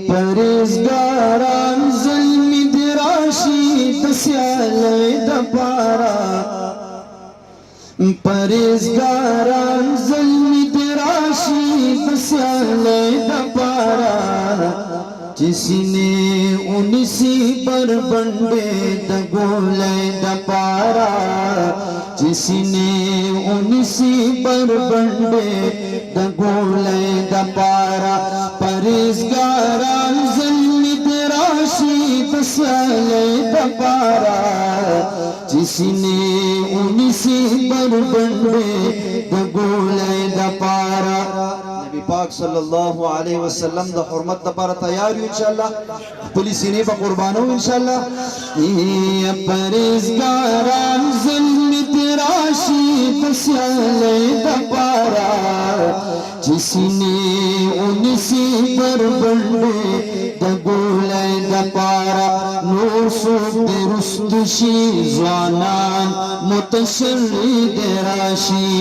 پرهیزګاران ظلمي د راشي د سیالۍ دپاره پرهیزګاران ظلمي د راشي د سیالۍ دپاره چې سینې ونیسي بربنډې د ګولۍ دپاره چې سینې ونیسي بربنډې د ګولۍ دپاره پرهیزګاران ظلمي د راشي د سیالۍ دپاره چې سینې ونیسي بربنډې د ګولۍ دپاره نبی پاک صلی الله علیه وسلم د حرمت دپاره تیار یو انشاءالله خپلې سینې به قربانو انشاءالله پرهیزګاران ظلمي د راشي د سیالۍ دپاره چې سینې ونیسي بربنډې د ګولۍ دپاره نور څوک د رست شي ځوانان متشري د راشي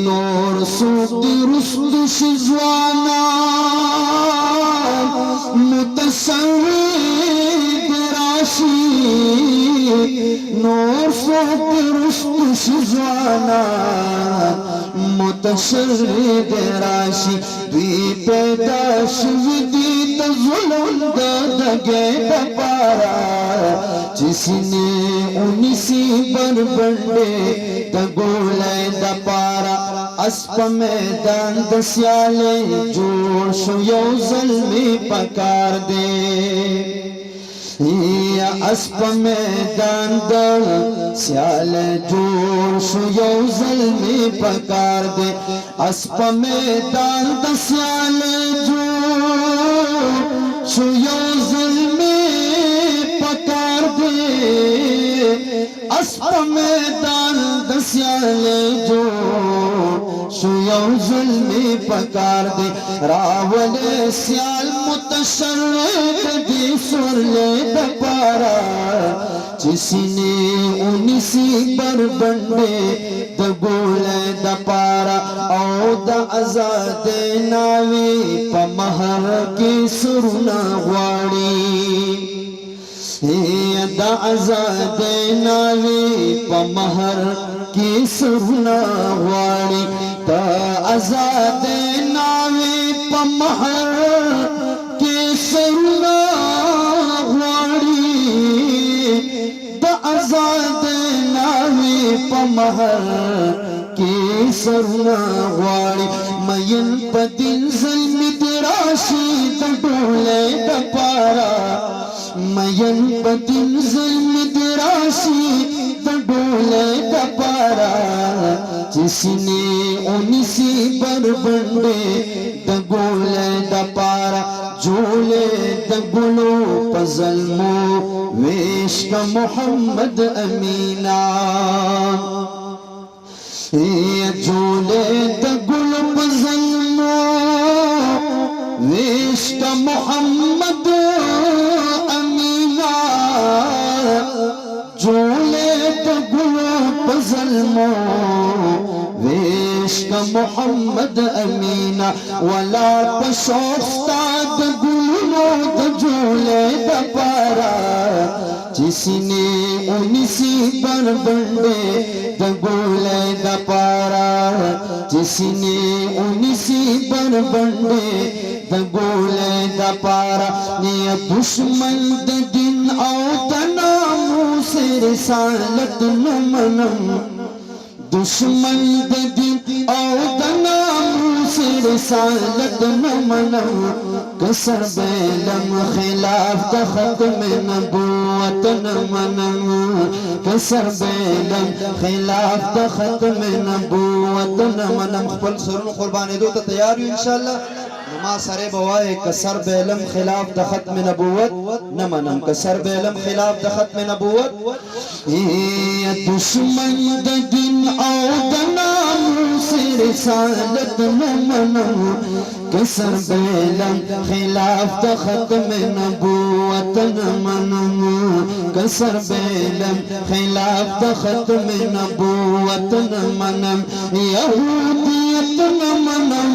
نور څوک د رست شي ځوانان متشري د راشي نور څوک د رست شي ځوانان متشري د راشي دوی پیدا شوي دي د ظلم د دګۍ دپاره چې سینې ونیسي بربنډې د ګولۍ دپاره اس په میدان د سیالۍ جوړ شو یو زلمي پکار دی یا اس په میدان د سیالۍ جوړ شو یو زلمي پکار دی اس په میدان د سیالۍ جوړ شو یو زلمي پکار دی اس په میدان د سیالۍ جوړ شو یو زلمي پکار دی راولې سیال متشرف دی سورلۍ دپاره چې سینې ونیسي بربنډې د ګولۍ دپاره او د ازادۍ ناوې په مهر کې سرونه غواړي د ازادۍ ناوې په مهر کې سرونه غواړي د ازادۍ ناوې په مهر کې سرونه غواړي د ازادۍ ناوې په مهر کې سرونه غواړي مین په دل ظلمي د راشي د ډولۍ دپاره مین په دل ظلمي د راشي د ډولۍ دپاره چې سینې ونیسي بربنډې د ګولۍ دپاره جولې د ګلو په ظلمو ویش کا محمد امینا جولې د ګلو په ظلمو ویش کا محمد امینا جولې د ګلو په ظلمو ویش کا محمد امینا ولا په شوق ستا د ګلونو د جولې دپاره چې سینې ونیسي بربنډې د ګولۍ دپاره چې سینې ونیسي بربنډې د ګولۍ دپاره نه دشمن د دین او د ناموس رسالت نه منم دشمن د دین او د ناموس رسالت نه منم کسر بیلم خلاف د ختم نبوت نه منم کسر بیلم خلاف د ختم نبوت نه منم خپل سرونو قربانېدو ته تیار یو انشاءالله ما سره بوای کسر بیلم خلاف د ختم نبوت نه منم کسر بیلم خلاف د ختم نبوت دشمن د دین او د ناموس رسالت نه منم کسر بیلم خلاف د ختم نبوت نه منم کسر بیلم خلاف د ختم نبوت نه منم یهودیت نه منم